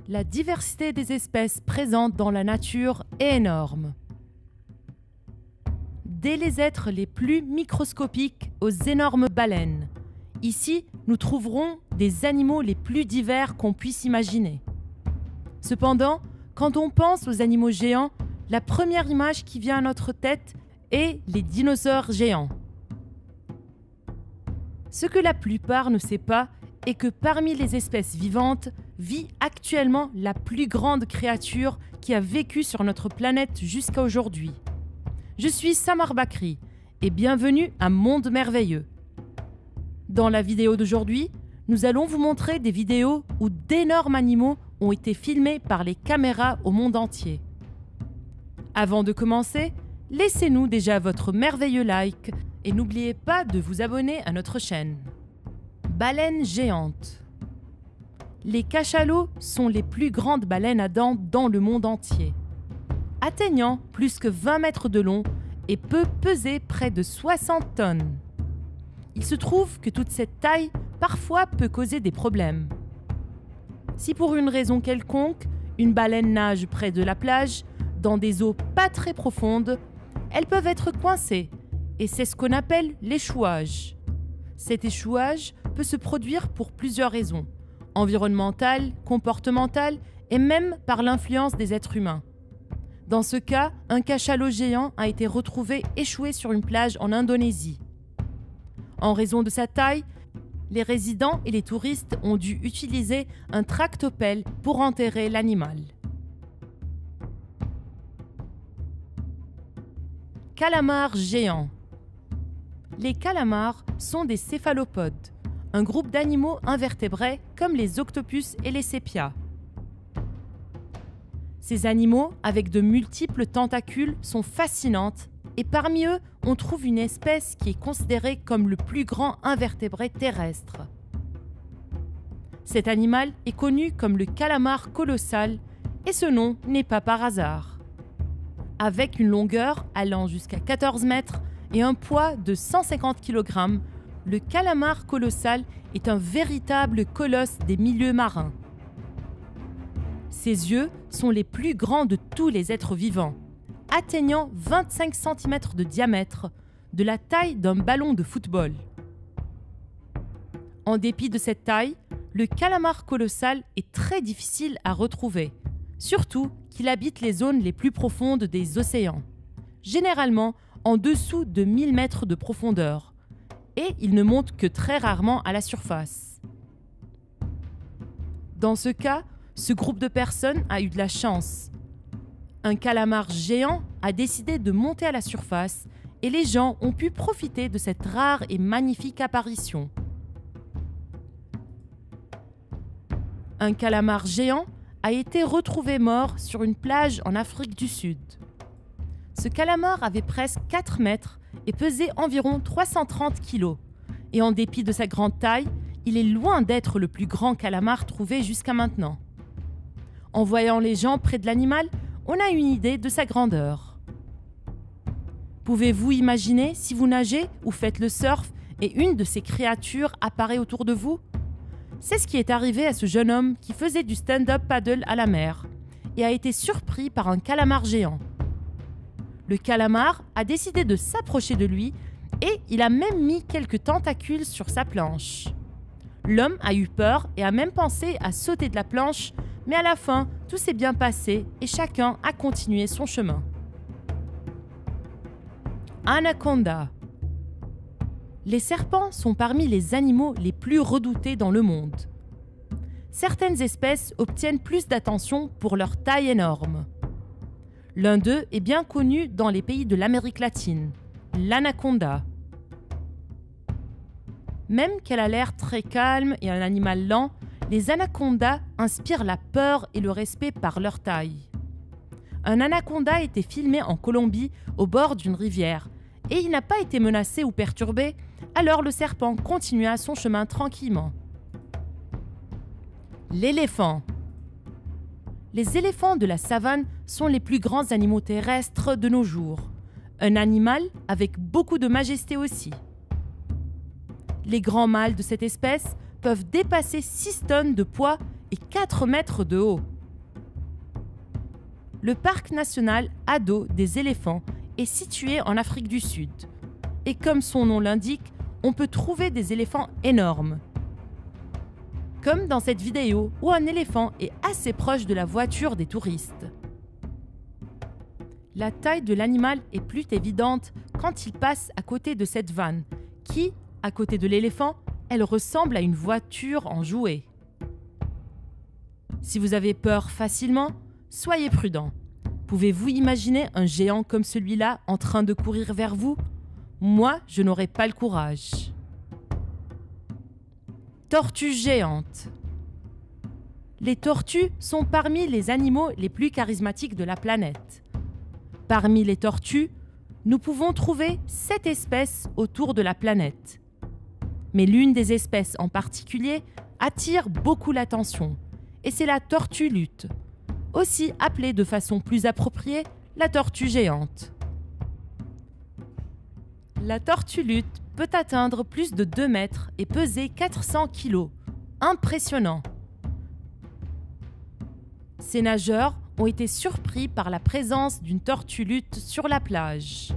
La diversité des espèces présentes dans la nature est énorme. Dès les êtres les plus microscopiques aux énormes baleines. Ici, nous trouverons des animaux les plus divers qu'on puisse imaginer. Cependant, quand on pense aux animaux géants, la première image qui vient à notre tête est les dinosaures géants. Ce que la plupart ne savent pas est que parmi les espèces vivantes vit actuellement la plus grande créature qui a vécu sur notre planète jusqu'à aujourd'hui. Je suis Samar Bakri et bienvenue à Monde Merveilleux. Dans la vidéo d'aujourd'hui, nous allons vous montrer des vidéos où d'énormes animaux ont été filmés par les caméras au monde entier. Avant de commencer, laissez-nous déjà votre merveilleux like et n'oubliez pas de vous abonner à notre chaîne. Baleines géantes. Les cachalots sont les plus grandes baleines à dents dans le monde entier. Atteignant plus que 20 mètres de long et peut peser près de 60 tonnes. Il se trouve que toute cette taille parfois peut causer des problèmes. Si pour une raison quelconque, une baleine nage près de la plage, dans des eaux pas très profondes, elles peuvent être coincées et c'est ce qu'on appelle l'échouage. Cet échouage peut se produire pour plusieurs raisons, environnementales, comportementales et même par l'influence des êtres humains. Dans ce cas, un cachalot géant a été retrouvé échoué sur une plage en Indonésie. En raison de sa taille, les résidents et les touristes ont dû utiliser un tractopelle pour enterrer l'animal. Calamars géants. Les calamars sont des céphalopodes, un groupe d'animaux invertébrés comme les octopus et les sépias. Ces animaux, avec de multiples tentacules, sont fascinantes et parmi eux, on trouve une espèce qui est considérée comme le plus grand invertébré terrestre. Cet animal est connu comme le calamar colossal et ce nom n'est pas par hasard. Avec une longueur allant jusqu'à 14 mètres et un poids de 150 kg, le calamar colossal est un véritable colosse des milieux marins. Ses yeux sont les plus grands de tous les êtres vivants, atteignant 25 cm de diamètre, de la taille d'un ballon de football. En dépit de cette taille, le calamar colossal est très difficile à retrouver, surtout qu'il habite les zones les plus profondes des océans, généralement en dessous de 1000 mètres de profondeur, et il ne monte que très rarement à la surface. Dans ce cas, ce groupe de personnes a eu de la chance. Un calamar géant a décidé de monter à la surface et les gens ont pu profiter de cette rare et magnifique apparition. Un calamar géant a été retrouvé mort sur une plage en Afrique du Sud. Ce calamar avait presque 4 mètres et pesait environ 330 kg. Et en dépit de sa grande taille, il est loin d'être le plus grand calamar trouvé jusqu'à maintenant. En voyant les gens près de l'animal, on a une idée de sa grandeur. Pouvez-vous imaginer si vous nagez ou faites le surf et une de ces créatures apparaît autour de vous? C'est ce qui est arrivé à ce jeune homme qui faisait du stand-up paddle à la mer et a été surpris par un calamar géant. Le calamar a décidé de s'approcher de lui et il a même mis quelques tentacules sur sa planche. L'homme a eu peur et a même pensé à sauter de la planche, mais à la fin, tout s'est bien passé et chacun a continué son chemin. Anaconda. Les serpents sont parmi les animaux les plus redoutés dans le monde. Certaines espèces obtiennent plus d'attention pour leur taille énorme. L'un d'eux est bien connu dans les pays de l'Amérique latine, l'anaconda. Même qu'elle a l'air très calme et un animal lent, les anacondas inspirent la peur et le respect par leur taille. Un anaconda a été filmé en Colombie au bord d'une rivière et il n'a pas été menacé ou perturbé, alors le serpent continua son chemin tranquillement. L'éléphant. Les éléphants de la savane sont les plus grands animaux terrestres de nos jours. Un animal avec beaucoup de majesté aussi. Les grands mâles de cette espèce peuvent dépasser 6 tonnes de poids et 4 mètres de haut. Le parc national Ado des éléphants est situé en Afrique du Sud. Et comme son nom l'indique, on peut trouver des éléphants énormes. Comme dans cette vidéo où un éléphant est assez proche de la voiture des touristes. La taille de l'animal est plus évidente quand il passe à côté de cette vanne, qui, à côté de l'éléphant, elle ressemble à une voiture en jouet. Si vous avez peur facilement, soyez prudent. Pouvez-vous imaginer un géant comme celui-là en train de courir vers vous? Moi, je n'aurais pas le courage. Tortues géantes. Les tortues sont parmi les animaux les plus charismatiques de la planète. Parmi les tortues, nous pouvons trouver 7 espèces autour de la planète. Mais l'une des espèces en particulier attire beaucoup l'attention, et c'est la tortue luth, aussi appelée de façon plus appropriée la tortue géante. La tortue luth peut atteindre plus de 2 mètres et peser 400 kg. Impressionnant! Ces nageurs ont été surpris par la présence d'une tortue luth sur la plage.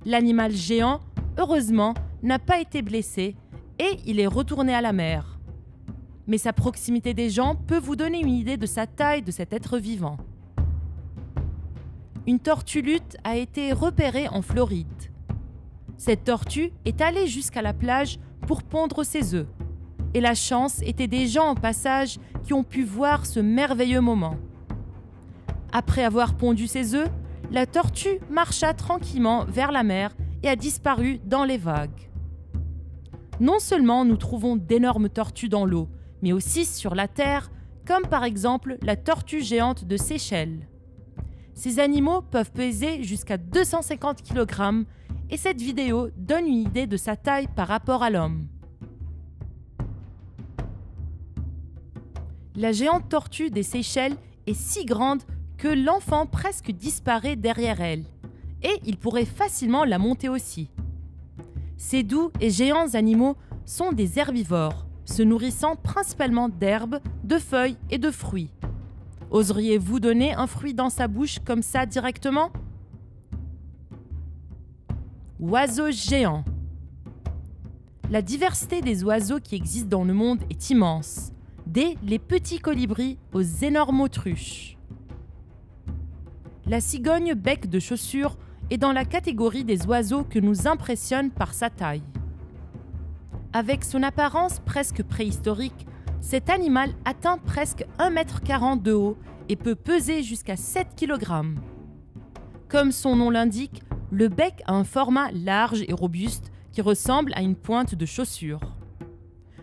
L'animal géant, heureusement, n'a pas été blessé et il est retourné à la mer. Mais sa proximité des gens peut vous donner une idée de sa taille de cet être vivant. Une tortue luth a été repérée en Floride. Cette tortue est allée jusqu'à la plage pour pondre ses œufs. Et la chance était des gens en passage qui ont pu voir ce merveilleux moment. Après avoir pondu ses œufs, la tortue marcha tranquillement vers la mer et a disparu dans les vagues. Non seulement nous trouvons d'énormes tortues dans l'eau, mais aussi sur la terre, comme par exemple la tortue géante de Seychelles. Ces animaux peuvent peser jusqu'à 250 kg et cette vidéo donne une idée de sa taille par rapport à l'homme. La géante tortue des Seychelles est si grande que l'enfant presque disparaît derrière elle, et il pourrait facilement la monter aussi. Ces doux et géants animaux sont des herbivores, se nourrissant principalement d'herbes, de feuilles et de fruits. Oseriez-vous donner un fruit dans sa bouche comme ça directement? Oiseaux géants. La diversité des oiseaux qui existent dans le monde est immense, dès les petits colibris aux énormes autruches. La cigogne bec de chaussure est dans la catégorie des oiseaux que nous impressionne par sa taille. Avec son apparence presque préhistorique, cet animal atteint presque 1,40 m de haut et peut peser jusqu'à 7 kg. Comme son nom l'indique, le bec a un format large et robuste qui ressemble à une pointe de chaussure.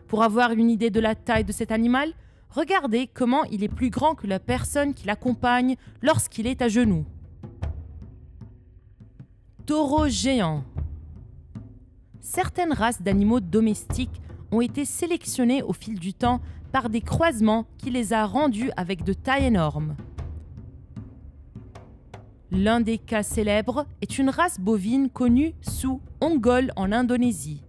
Pour avoir une idée de la taille de cet animal, regardez comment il est plus grand que la personne qui l'accompagne lorsqu'il est à genoux. Taureau géant. Certaines races d'animaux domestiques ont été sélectionnées au fil du temps par des croisements qui les a rendus avec de tailles énormes. L'un des cas célèbres est une race bovine connue sous Ongole en Indonésie.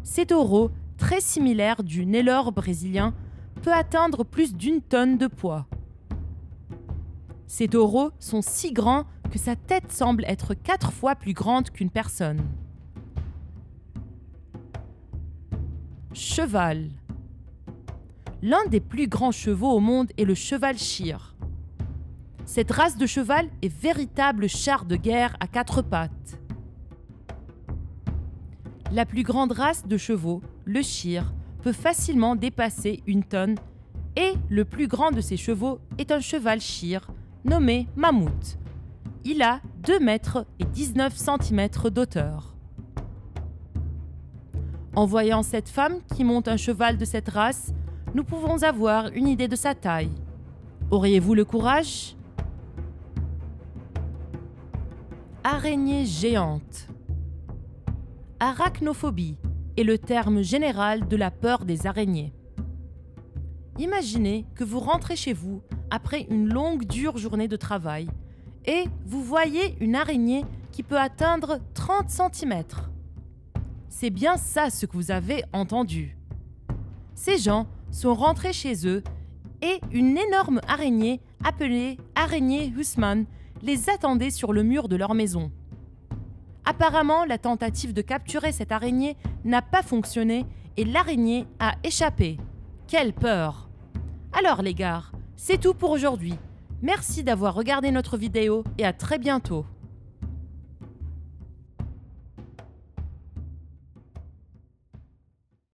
Ces taureaux, très similaires du Nelore brésilien, peut atteindre plus d'1 tonne de poids. Ces taureaux sont si grands que sa tête semble être 4 fois plus grande qu'une personne. Cheval. L'un des plus grands chevaux au monde est le cheval shir. Cette race de cheval est véritable char de guerre à 4 pattes. La plus grande race de chevaux, le shir, peut facilement dépasser 1 tonne et le plus grand de ces chevaux est un cheval shir nommé Mammouth. Il a 2 mètres et 19 cm d'auteur. En voyant cette femme qui monte un cheval de cette race, nous pouvons avoir une idée de sa taille. Auriez-vous le courage? Araignée géante. Arachnophobie est le terme général de la peur des araignées. Imaginez que vous rentrez chez vous après une longue, dure journée de travail et vous voyez une araignée qui peut atteindre 30 cm. C'est bien ça ce que vous avez entendu. Ces gens sont rentrés chez eux et une énorme araignée appelée araignée Hussmann les attendait sur le mur de leur maison. Apparemment, la tentative de capturer cette araignée n'a pas fonctionné et l'araignée a échappé. Quelle peur! Alors les gars, c'est tout pour aujourd'hui. Merci d'avoir regardé notre vidéo et à très bientôt.